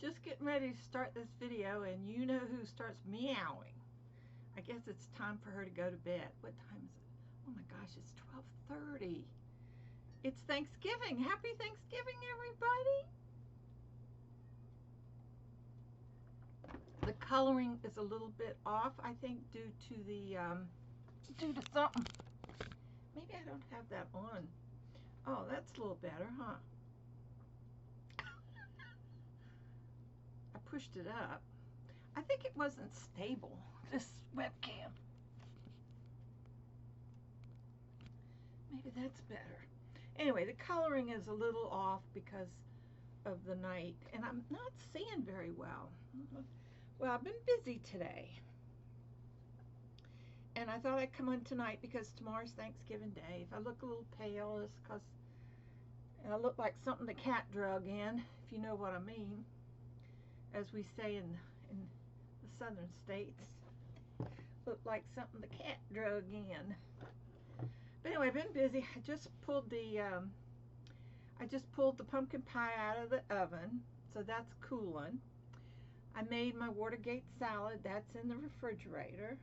just getting ready to start this video, and you know who starts meowing. I guess it's time for her to go to bed. What time is it? Oh my gosh, it's 12:30. It's Thanksgiving. Happy Thanksgiving, everybody. The coloring is a little bit off, I think, due to something. Maybe I don't have that on. Oh, that's a little better, huh? I pushed it up. I think it wasn't stable, this webcam. Maybe that's better. Anyway, the coloring is a little off because of the night, and I'm not seeing very well. Well, I've been busy today, and I thought I'd come on tonight because tomorrow's Thanksgiving Day. If I look a little pale, it's because I look like something the cat drug in, if you know what I mean, as we say in the southern states. Look like something the cat drug in. But anyway, I've been busy. I just pulled the pumpkin pie out of the oven, so that's cooling. I made my Watergate salad. That's in the refrigerator.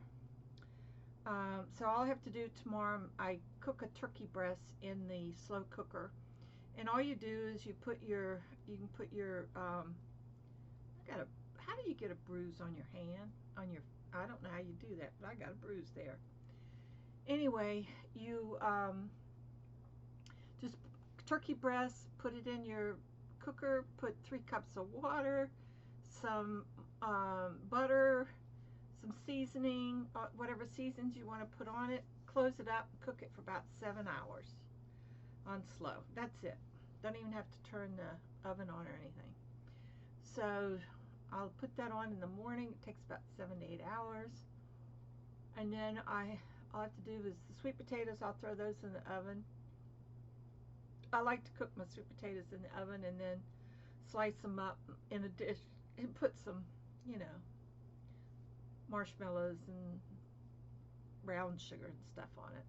So all I have to do tomorrow, I cook a turkey breast in the slow cooker, and all you do is you can put your how do you get a bruise on your hand? I don't know how you do that, but I got a bruise there. Anyway, you just turkey breast, put it in your cooker, put 3 cups of water, some butter, some seasoning, whatever seasons you want to put on it, close it up, cook it for about 7 hours on slow. That's it. Don't even have to turn the oven on or anything. So I'll put that on in the morning. It takes about 7 to 8 hours. And then all I have to do is the sweet potatoes, I'll throw those in the oven. I like to cook my sweet potatoes in the oven and then slice them up in a dish and put some, marshmallows and brown sugar and stuff on it.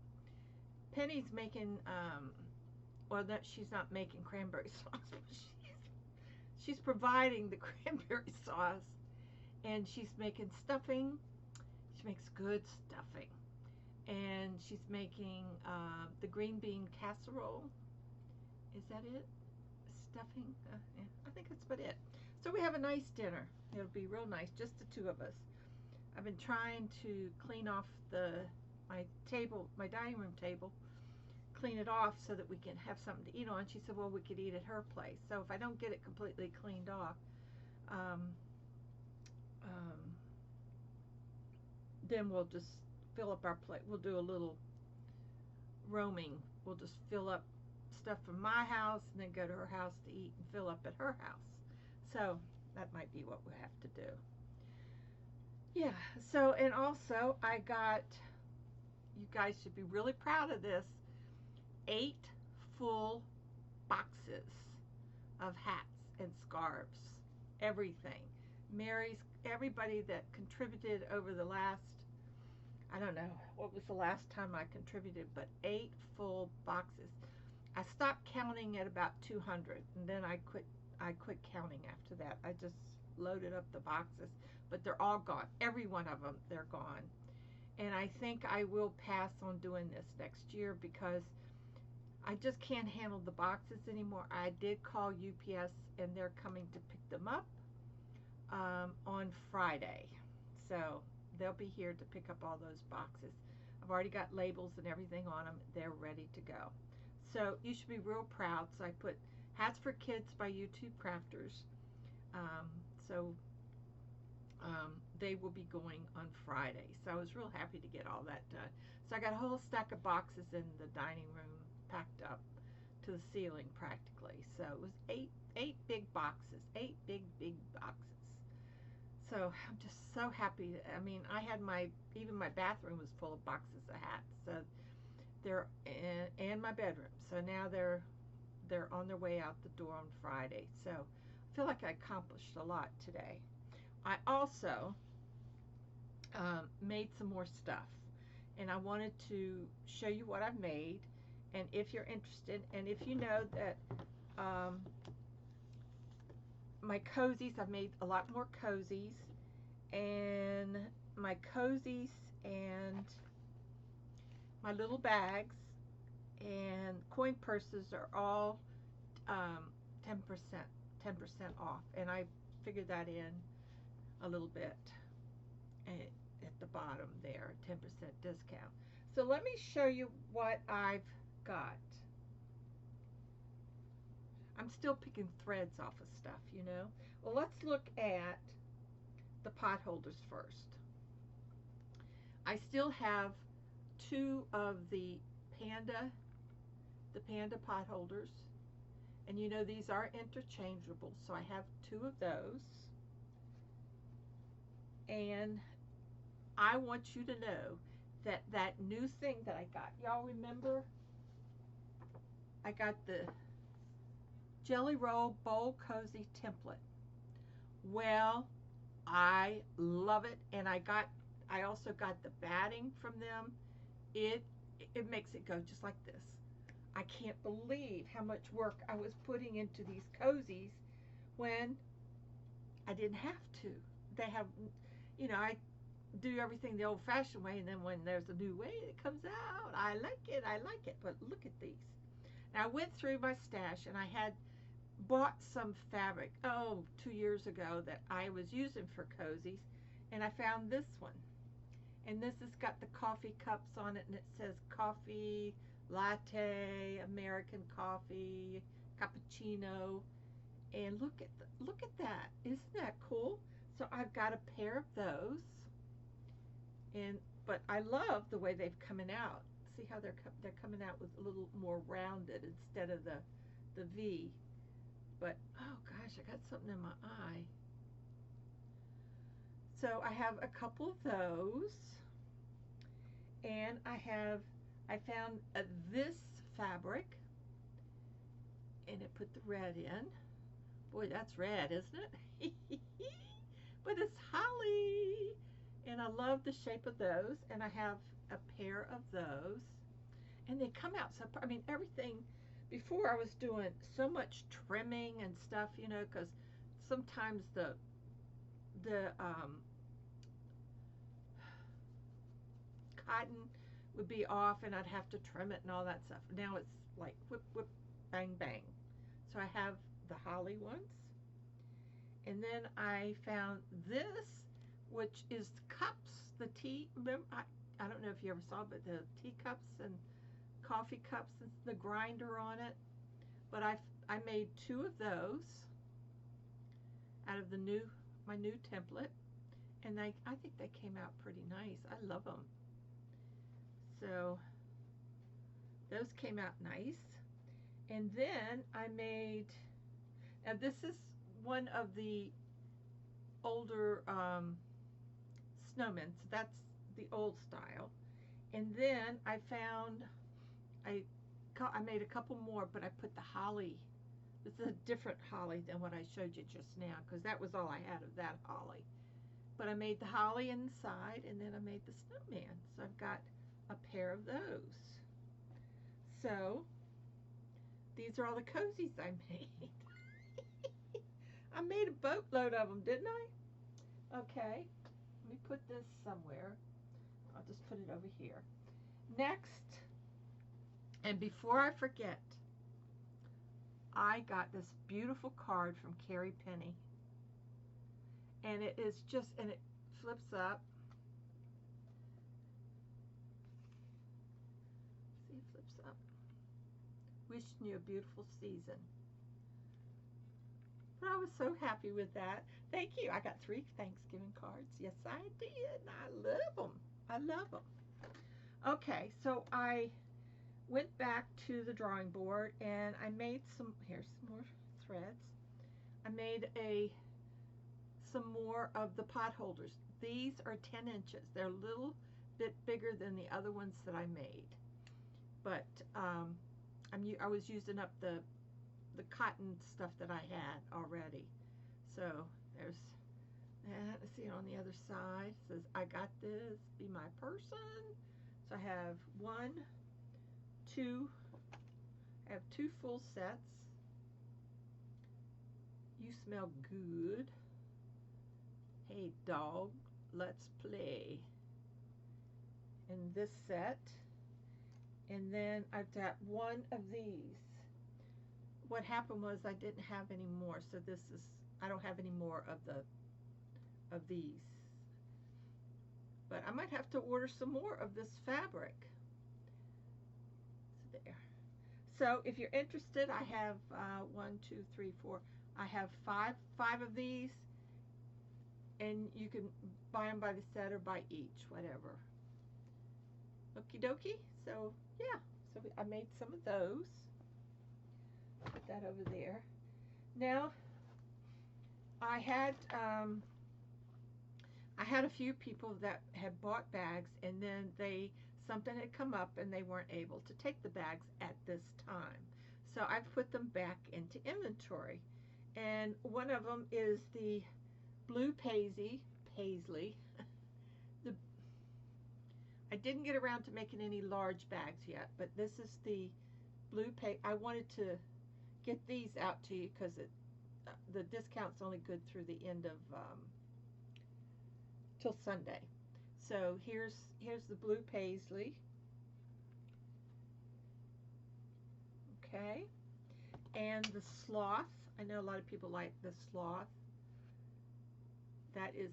Penny's making, she's not making cranberry sauce, but she's providing the cranberry sauce, and she's making stuffing. She makes good stuffing, and she's making the green bean casserole. Is that it? Stuffing? Yeah, I think that's about it. So we have a nice dinner. It'll be real nice, just the 2 of us. I've been trying to clean off my dining room table, clean it off so that we can have something to eat on. She said, well, we could eat at her place. So if I don't get it completely cleaned off, then we'll just fill up our plate. We'll do a little roaming. We'll just fill up stuff from my house and then go to her house to eat and fill up at her house. So that might be what we'll have to do. Yeah, so, and also I got, you guys should be really proud of this, 8 full boxes of hats and scarves, everything. Everybody that contributed over the last, I don't know, what was the last time I contributed, but 8 full boxes. I stopped counting at about 200, and then I quit counting after that. I just loaded up the boxes, but they're all gone. Every one of them, they're gone. And I think I will pass on doing this next year because I just can't handle the boxes anymore. I did call UPS, and they're coming to pick them up on Friday. So they'll be here to pick up all those boxes. I've already got labels and everything on them. They're ready to go. So you should be real proud. So I put Hats for Kids by YouTube Crafters. They will be going on Friday. So I was real happy to get all that done. So I got a whole stack of boxes in the dining room packed up to the ceiling practically. So it was eight big boxes, 8 big boxes. So I'm just so happy. I mean, I had even my bathroom was full of boxes of hats. So they're and my bedroom. So now they're on their way out the door on Friday. So I feel like I accomplished a lot today. I also made some more stuff, and I wanted to show you what I've made, and if you're interested, and if you know that my cozies, I've made a lot more cozies, and my cozies and my little bags and coin purses are all 10% 10% off, and I figured that in a little bit at the bottom there, 10% discount. So let me show you what I've got. I'm still picking threads off of stuff, you know. Well, let's look at the pot holders first. I still have two of the panda pot holders, and you know these are interchangeable, so I have two of those. And I want you to know that that new thing that I got, y'all remember I got the Jelly Roll Bowl Cozy template. Well, I love it, and I also got the batting from them. It makes it go just like this. I can't believe how much work I was putting into these cozies when I didn't have to. They have, you know, I do everything the old-fashioned way, and then when there's a new way that comes out, I like it. But look at these. Now, I went through my stash, and I had bought some fabric 2 years ago that I was using for cozies, and I found this one, and this has got the coffee cups on it, and it says coffee latte, American coffee, cappuccino, and look at that. Isn't that cool? So I've got a pair of those, but I love the way they've coming out. See how they're coming out with a little more rounded instead of the V. But oh gosh, I got something in my eye. So I have a couple of those, and I found this fabric, and it put the red in. Boy, that's red, isn't it? But it's holly, and I love the shape of those, and I have a pair of those, and they come out so, I mean, everything. Before I was doing so much trimming and stuff, you know, because sometimes the cotton would be off, and I'd have to trim it and all that stuff. Now it's like whip, whip, bang, bang. So I have the holly ones, and then I found this, which is cups, the tea. Remember, I don't know if you ever saw, but the teacups and coffee cups and the grinder on it. But I made two of those out of my new template, and I think they came out pretty nice. I love them. So those came out nice. And then I made, now this is one of the older snowmen, so that's the old style. And then I found, I made a couple more, but I put the holly. This is a different holly than what I showed you just now, because that was all I had of that holly. But I made the holly inside, and then I made the snowman. So I've got a pair of those. So these are all the cozies I made. I made a boatload of them, didn't I? Okay, let me put this somewhere. I'll just put it over here. Next, and before I forget, I got this beautiful card from Carrie Penny, and it is just, and it flips up. See, it flips up. Wishing you a beautiful season. But I was so happy with that. Thank you. I got 3 Thanksgiving cards. Yes, I did. And I love them. I love them. Okay, so I went back to the drawing board, and I made here's some more threads. I made some more of the pot holders. These are 10 inches. They're a little bit bigger than the other ones that I made. But I was using up the cotton stuff that I had already. So there's that. Let's see it on the other side. It says, I got this, be my person. So I have 1, 2, I have 2 full sets. You smell good. Hey dog, let's play. In this set. And then I've got one of these. What happened was I didn't have any more, so this is, I don't have any more of these. But I might have to order some more of this fabric. So there. So if you're interested, I have 1, 2, 3, 4. I have five of these, and you can buy them by the set or by each, whatever. Okie dokie. So yeah, so I made some of those. Put that over there. Now I had a few people that had bought bags, and then something had come up and they weren't able to take the bags at this time. So I've put them back into inventory. And one of them is the blue paisley. I didn't get around to making any large bags yet, but this is the blue paisley. I wanted to get these out to you because the discount's only good through the end of till Sunday. So here's the blue paisley. Okay, and the sloth. I know a lot of people like the sloth. That is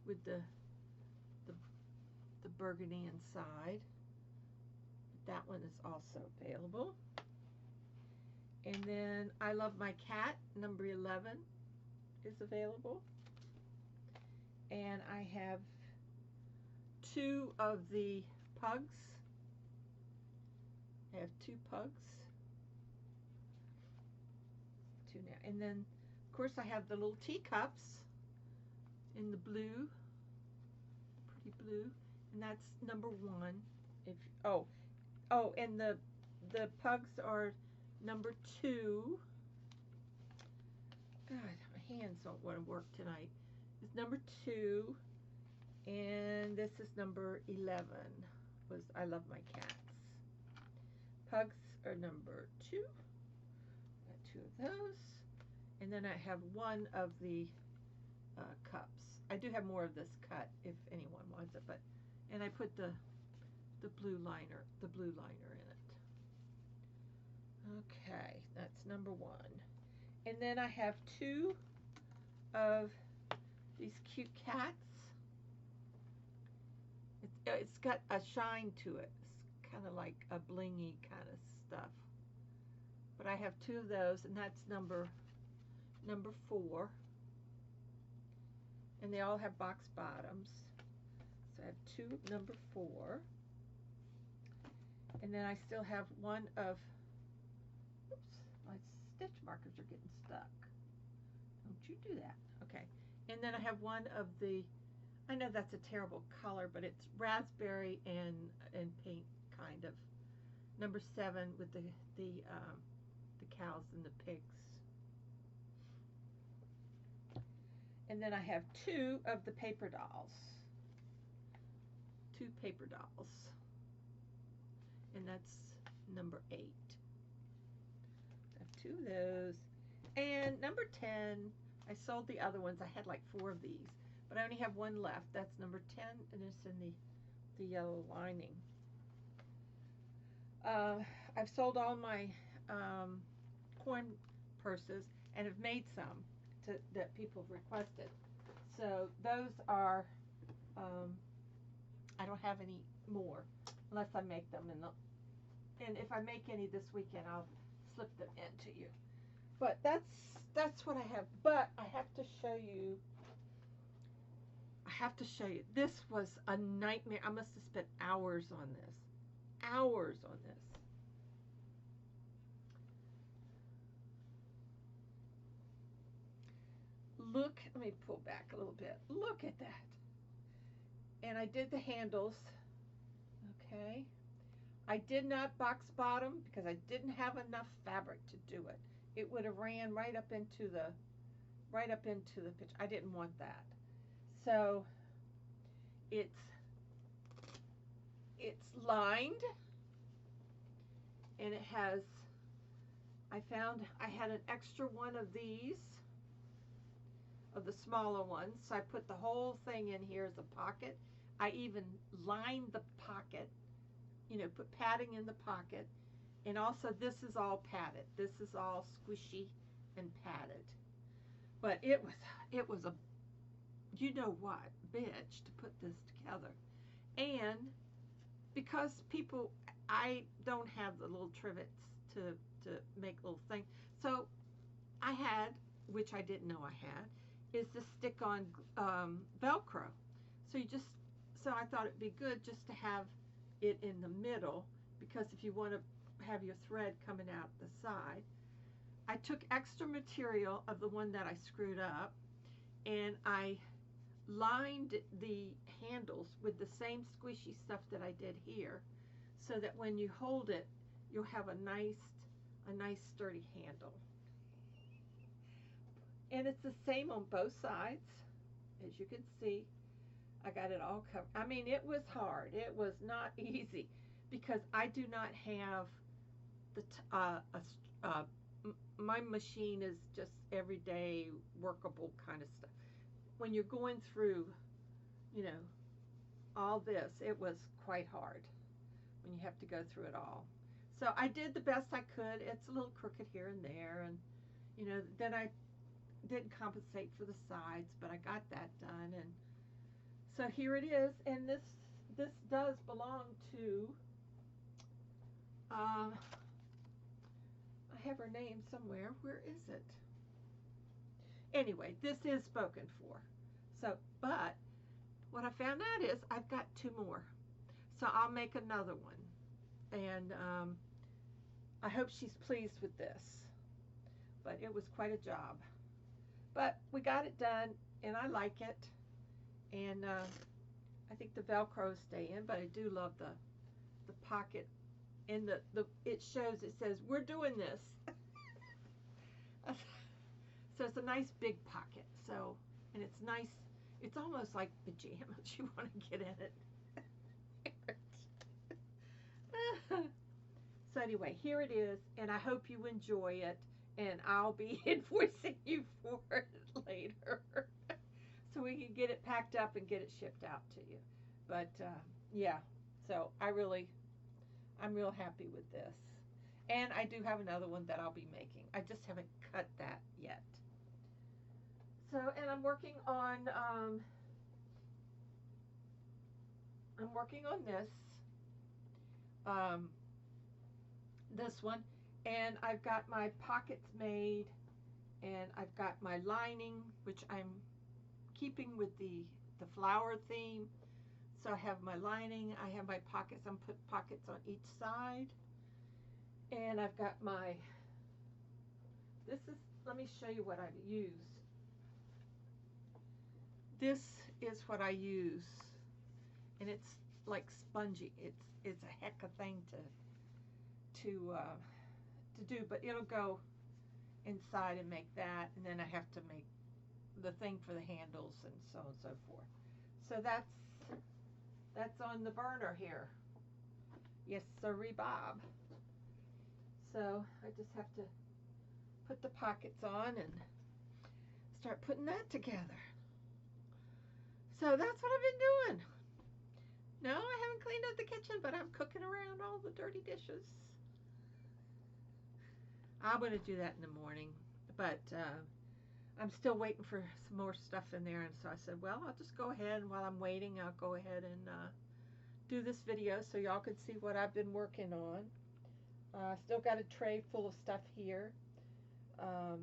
with the burgundy inside. That one is also available. And then I Love My Cat, number 11, is available. And I have 2 of the pugs. I have 2 pugs. 2 now. And then, of course, I have the little teacups in the blue, pretty blue, and that's number 1. And the pugs are number 2. God, my hands don't want to work tonight. It's number 2, and this is number 11. Was I Love My Cats. Pugs are number 2. Got 2 of those, and then I have 1 of the cups. I do have more of this cut if anyone wants it, and I put the blue liner in it. Okay, that's number 1. And then I have 2 of these cute cats. It's got a shine to it. It's kind of like a blingy kind of stuff. But I have 2 of those, and that's number 4. And they all have box bottoms. So I have 2 of number 4. And then I still have 1 of, oops, my stitch markers are getting stuck. Don't you do that. Okay. And then I have 1 of the, I know that's a terrible color, but it's raspberry and pink kind of. Number 7 with the cows and the pigs. And then I have 2 of the paper dolls. 2 paper dolls. And that's number 8. I have 2 of those. And number 10, I sold the other ones. I had like 4 of these, but I only have 1 left. That's number 10, and it's in the yellow lining. I've sold all my corn purses and have made some that people have requested. So those are, I don't have any more unless I make them. And if I make any this weekend, I'll slip them into you. But that's what I have. But I have to show you. This was a nightmare. I must have spent hours on this. Hours on this. Look, let me pull back a little bit. Look at that. And I did the handles. Okay. I did not box bottom because I didn't have enough fabric to do it. It would have ran right up into the pitch. I didn't want that. So it's lined, and it has I found I had an extra one of these, of the smaller ones, so I put the whole thing in here as a pocket. I even lined the pocket, you know, put padding in the pocket, and also this is all padded. This is all squishy and padded. But it was a, you know what, bitch to put this together. And because people, I don't have the little trivets to make little things. So I had, which I didn't know I had, is the stick-on Velcro. So you just, so I thought it'd be good just to have it in the middle, because if you want to have your thread coming out the side. I took extra material of the one that I screwed up, and I lined the handles with the same squishy stuff that I did here, so that when you hold it, you'll have a nice sturdy handle. And it's the same on both sides. As you can see, I got it all covered. I mean, it was hard. It was not easy, because I do not have the my machine is just everyday workable kind of stuff. When you're going through, you know, all this, it was quite hard when you have to go through it all. So I did the best I could. It's a little crooked here and there, and you know, then I didn't compensate for the sides, but I got that done. And so here it is, and this does belong to I have her name somewhere. Where is it? Anyway, this is spoken for. So, but what I found out is I've got 2 more. So I'll make another one. And I hope she's pleased with this. But it was quite a job. But we got it done, and I like it. And I think the Velcro stay in, but I do love the pocket. And it shows, it says, we're doing this. So it's a nice big pocket. So, and it's nice. It's almost like pajamas. You want to get in it. So anyway, here it is. And I hope you enjoy it. And I'll be invoicing you for it later. So we can get it packed up and get it shipped out to you. But yeah, so I'm real happy with this. And I do have another one that I'll be making. I just haven't cut that yet. So, and I'm working on this one, and I've got my pockets made, and I've got my lining, which I'm keeping with the flower theme. So I have my lining, I have my pockets, I'm putting pockets on each side, and I've got my, let me show you what I've used. This is what I use, and it's like spongy. It's a heck of a thing to do, but it'll go inside and make that, and then I have to make the thing for the handles and so on and so forth. So that's on the burner here. Yes, sirree, Bob. So I just have to put the pockets on and start putting that together. So that's what I've been doing. No, I haven't cleaned up the kitchen, but I'm cooking around all the dirty dishes. I'm going to do that in the morning, but I'm still waiting for some more stuff in there, and so I said, well, I'll just go ahead, and while I'm waiting, I'll go ahead and do this video so y'all can see what I've been working on. Still got a tray full of stuff here, of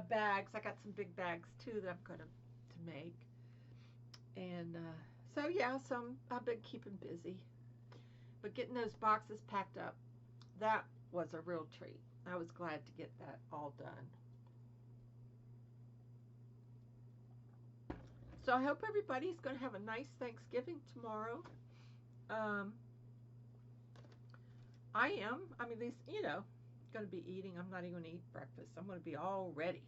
bags. I got some big bags too that I'm going to make, and so yeah, I've been keeping busy, but getting those boxes packed up, that was a real treat. I was glad to get that all done. So I hope everybody's going to have a nice Thanksgiving tomorrow. I am. I mean, these, you know, going to be eating. I'm not even going to eat breakfast. I'm going to be all ready.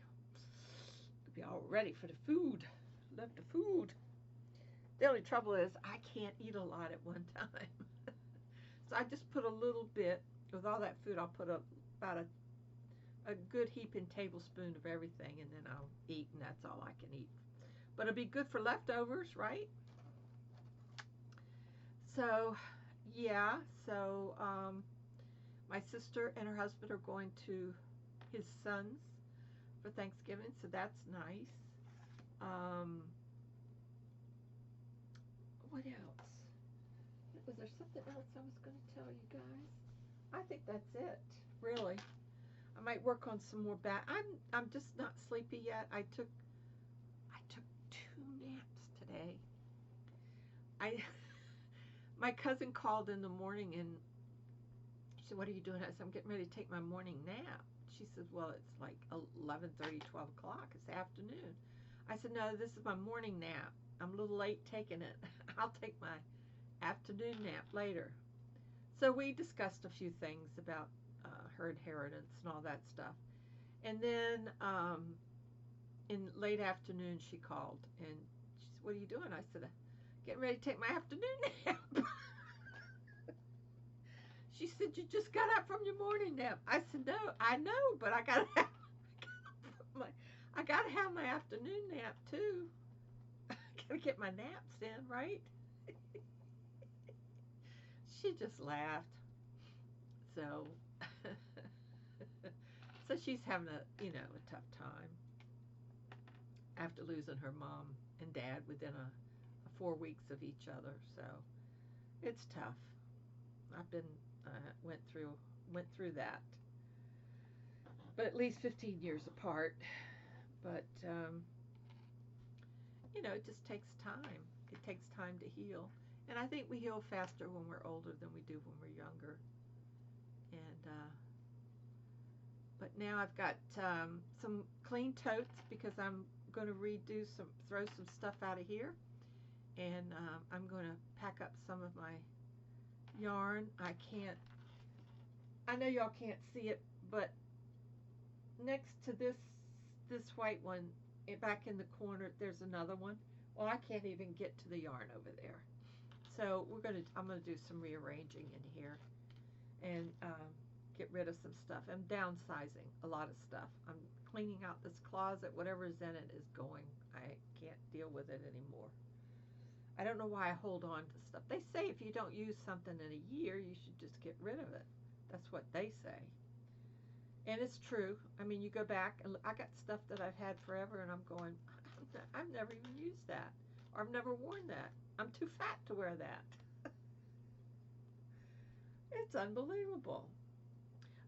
Be all ready for the food. Love the food. The only trouble is I can't eat a lot at one time. So I just put a little bit. With all that food, I'll put a about a good heaping tablespoon of everything, and then I'll eat, and that's all I can eat. But it'll be good for leftovers, right? So, yeah. So, my sister and her husband are going to his son's for Thanksgiving, so that's nice. Um, what else? Was there something else I was going to tell you guys? I think that's it, really. I might work on some more back. I'm just not sleepy yet. I took 2 naps today. I my cousin called in the morning and she said, "What are you doing?" I said, "I'm getting ready to take my morning nap." She said, "Well, it's like 11:30, 12 o'clock. It's afternoon." I said, "No, this is my morning nap. I'm a little late taking it. I'll take my afternoon nap later." So we discussed a few things about her inheritance and all that stuff. And then in late afternoon, she called and she said, "What are you doing?" I said, "Getting ready to take my afternoon nap." She said, "You just got up from your morning nap." I said, "No, I know, but I gotta have my afternoon nap too. I gotta get my naps in, right?" She just laughed. So, so she's having a tough time after losing her mom and dad within a 4 weeks of each other. So it's tough. I've been went through that, but at least 15 years apart. But it just takes time. It takes time to heal, and I think we heal faster when we're older than we do when we're younger. And but now I've got some clean totes because I'm going to throw some stuff out of here, and I'm going to pack up some of my yarn. I know y'all can't see it, but next to this white one, back in the corner, there's another one. Well, I can't even get to the yarn over there. So I'm gonna do some rearranging in here and get rid of some stuff. I'm downsizing a lot of stuff. I'm cleaning out this closet. Whatever's in it is going. I can't deal with it anymore. I don't know why I hold on to stuff. They say if you don't use something in a year, you should just get rid of it. That's what they say. And it's true. I mean, you go back, and I got stuff that I've had forever, and I'm going, I've never even used that, or I've never worn that. I'm too fat to wear that. It's unbelievable.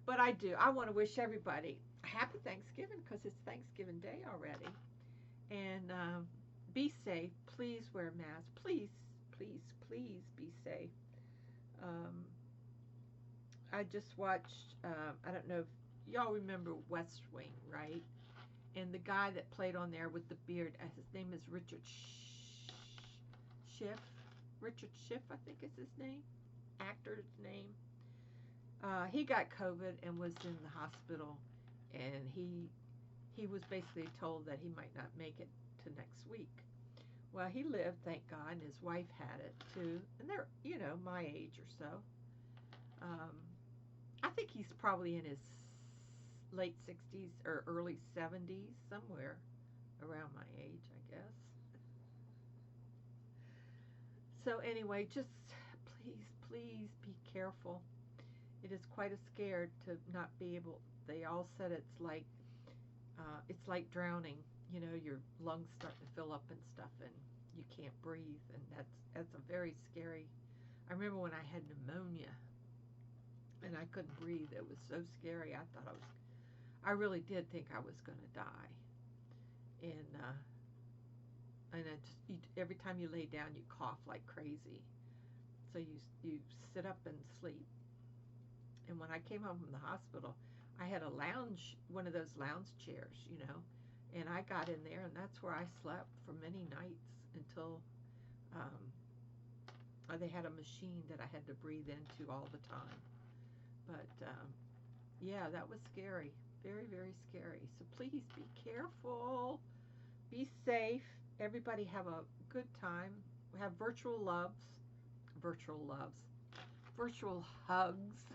But I do. I want to wish everybody a happy Thanksgiving because it's Thanksgiving Day already. And be safe. Please wear a mask. Please, please, please be safe. Um, I just watched, I don't know if y'all remember West Wing, right? And the guy that played on there with the beard, his name is Richard Schiff. Richard Schiff, I think is his name. Actor's name. He got COVID and was in the hospital, and he was basically told that he might not make it to next week. Well, he lived, thank God, and his wife had it too, and they're my age or so. I think he's probably in his late 60s or early 70s, somewhere around my age, I guess. So anyway, just please, please be careful. It is quite a scare to not be able. They all said it's like drowning. Your lungs start to fill up and stuff, and you can't breathe, and that's a very scary. I remember when I had pneumonia, and I couldn't breathe. It was so scary. I really did think I was going to die, and every time you lay down, you cough like crazy. So you sit up and sleep. And when I came home from the hospital, I had one of those lounge chairs, and I got in there, and that's where I slept for many nights until they had a machine that I had to breathe into all the time. But yeah, that was scary, very, very scary. So please be careful, be safe. Everybody have a good time. Have virtual hugs.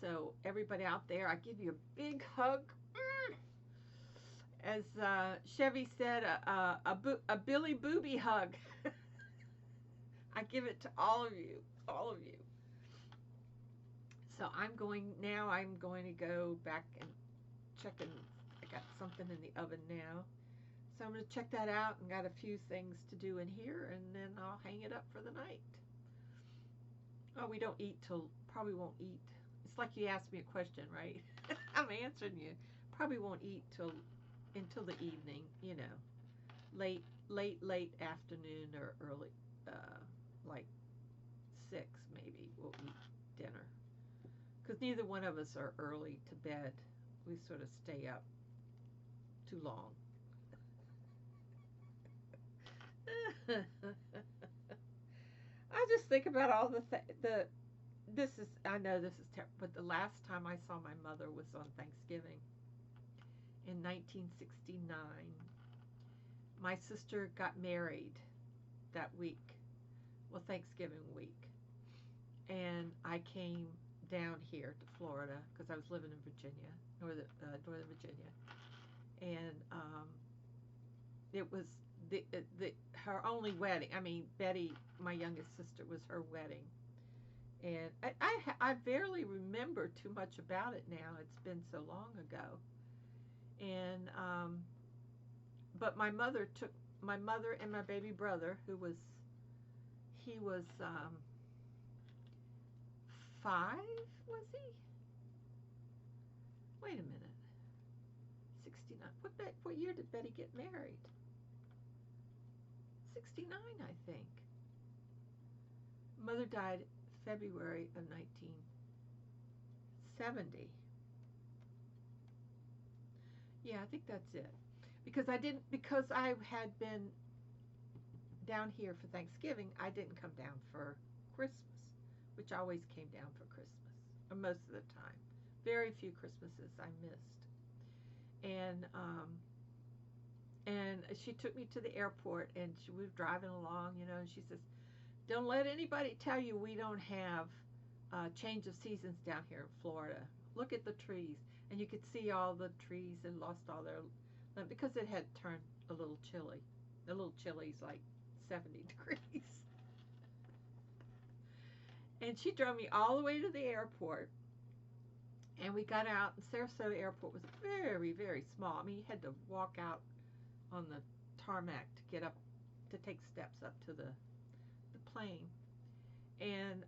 So everybody out there, I give you a big hug. As Chevy said, a Billy Booby hug. I give it to all of you, all of you. So I'm going to go back and check and I got something in the oven now. So I'm going to check that out and got a few things to do in here and then I'll hang it up for the night. Oh, we don't eat till, probably won't eat. It's like you asked me a question, right? I'm answering you. Probably won't eat until the evening, you know. Late afternoon or early, like 6 maybe we'll eat dinner. Because neither one of us are early to bed. We sort of stay up too long. I just think about all I know this is terrible, but the last time I saw my mother was on Thanksgiving in 1969. My sister got married that week, well, Thanksgiving week, and I came down here to Florida because I was living in Virginia, Northern Virginia, and it was her only wedding. I mean, Betty, my youngest sister, was her wedding, and I barely remember too much about it now. It's been so long ago, and but my mother and my baby brother, he was 5, was he? Wait a minute. 69. What year did Betty get married? 69, I think. Mother died February of 1970. Yeah, I think that's it. Because I had been down here for Thanksgiving, I didn't come down for Christmas, which I always came down for Christmas, or most of the time. Very few Christmases I missed. And she took me to the airport, and we were driving along, you know, and she says, "Don't let anybody tell you we don't have change of seasons down here in Florida. Look at the trees." And you could see all the trees and lost all their, because it had turned a little chilly. A little chilly's like 70 degrees. And she drove me all the way to the airport. And we got out, and Sarasota Airport was very, very small. I mean, you had to walk out on the tarmac to get up, to take steps up to the plane. And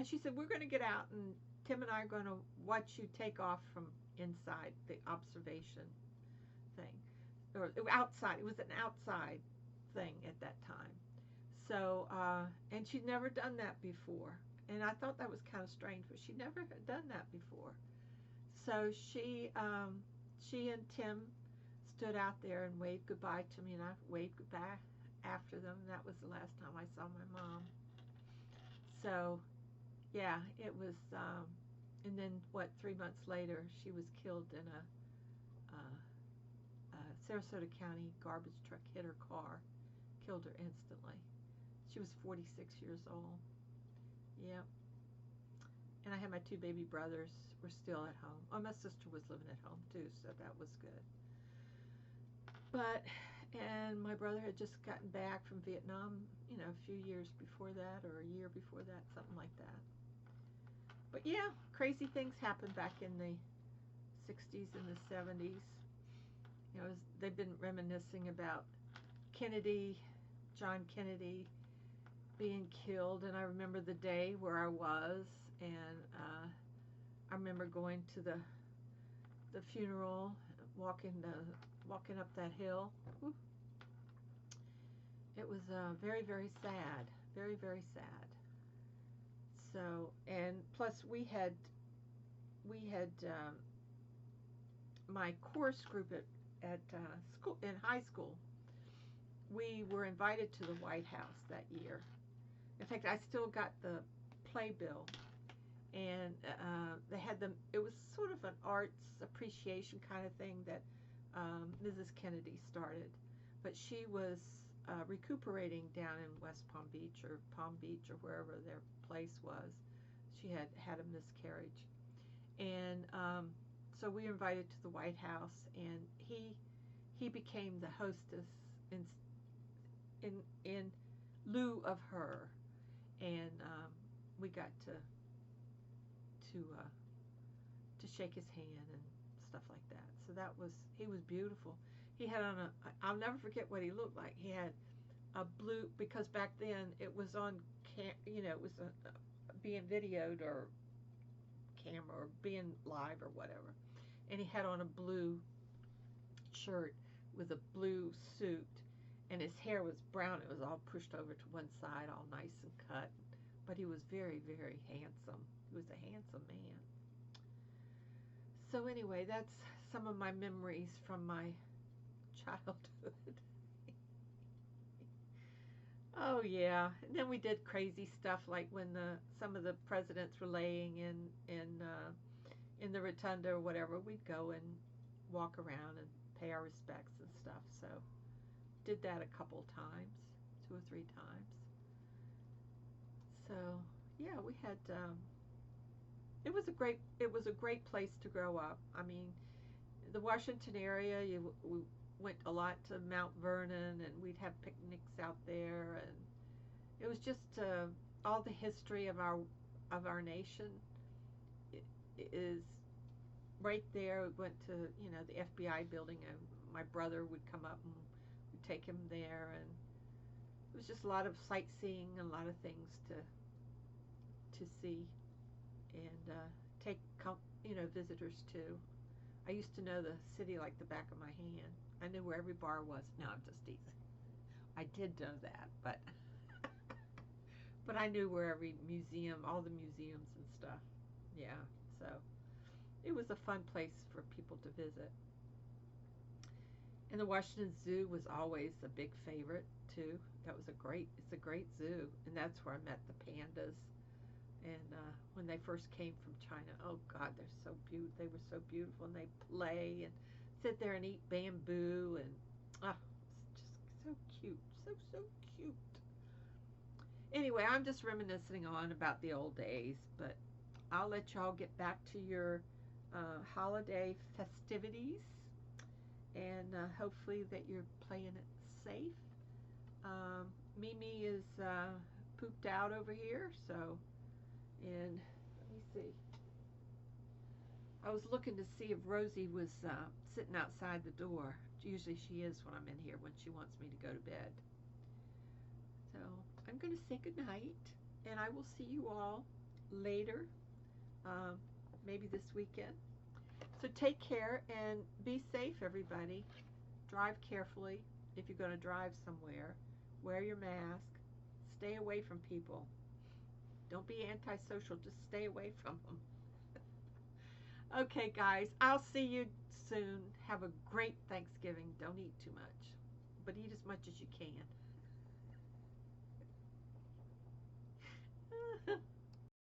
she said, "We're going to get out, and Tim and I are going to watch you take off from inside the observation thing." Or outside. It was an outside thing at that time. So, and she'd never done that before. And I thought that was kind of strange, but she never had done that before. So she and Tim stood out there and waved goodbye to me, and I waved goodbye after them. And that was the last time I saw my mom. So, yeah, it was, and then 3 months later, she was killed in a Sarasota County garbage truck hit her car, killed her instantly. She was 46 years old. Yep. And I had my 2 baby brothers were still at home. Oh, my sister was living at home too, so that was good. And my brother had just gotten back from Vietnam, you know, a few years before that, or a year before that, something like that. But yeah, crazy things happened back in the 60s and the 70s. You know, they've been reminiscing about John Kennedy being killed, and I remember the day where I was, and I remember going to the funeral, walking up that hill. Woo. It was very, very sad, very, very sad. So, and plus we had my course group at school, in high school. We were invited to the White House that year. In fact, I still got the playbill, and they had them. It was sort of an arts appreciation kind of thing that Mrs. Kennedy started, but she was recuperating down in West Palm Beach or wherever their place was. She had had a miscarriage, and so we were invited to the White House, and he became the hostess in in lieu of her, and we got to shake his hand and stuff like that. So he was beautiful. He had on I'll never forget what he looked like. He had a blue, because back then it was on it was being videoed or camera or being live or whatever. And he had on a blue shirt with a blue suit, and his hair was brown. It was all pushed over to one side, all nice and cut. But he was very, very handsome. He was a handsome man. So anyway, that's some of my memories from my childhood. Oh yeah, and then we did crazy stuff like when some of the presidents were laying in the rotunda or whatever. We'd go and walk around and pay our respects and stuff. So did that a couple times, 2 or 3 times. So yeah, we had. It was a great place to grow up. I mean, the Washington area, we went a lot to Mount Vernon, and we'd have picnics out there, and it was just all the history of our nation is right there. We went to the FBI building, and my brother would come up and we'd take him there, and it was just a lot of sightseeing and a lot of things to see, and take visitors too. I used to know the city like the back of my hand. I knew where every bar was. No, I'm just teasing. I did know that, but but I knew where every museum, all the museums and stuff. Yeah, so it was a fun place for people to visit. And the Washington Zoo was always a big favorite too. It's a great zoo, and that's where I met the pandas. And when they first came from China, oh God, they're so beautiful. They were so beautiful, and they play and sit there and eat bamboo, and it's just so cute, so cute. Anyway, I'm just reminiscing on about the old days, but I'll let y'all get back to your holiday festivities, and hopefully that you're playing it safe. Mimi is pooped out over here, so. And let me see. I was looking to see if Rosie was sitting outside the door. Usually she is when I'm in here, when she wants me to go to bed. So I'm going to say goodnight, and I will see you all later, maybe this weekend. So take care and be safe, everybody. Drive carefully if you're going to drive somewhere. Wear your mask. Stay away from people. Don't be antisocial. Just stay away from them. Okay, guys. I'll see you soon. Have a great Thanksgiving. Don't eat too much, but eat as much as you can.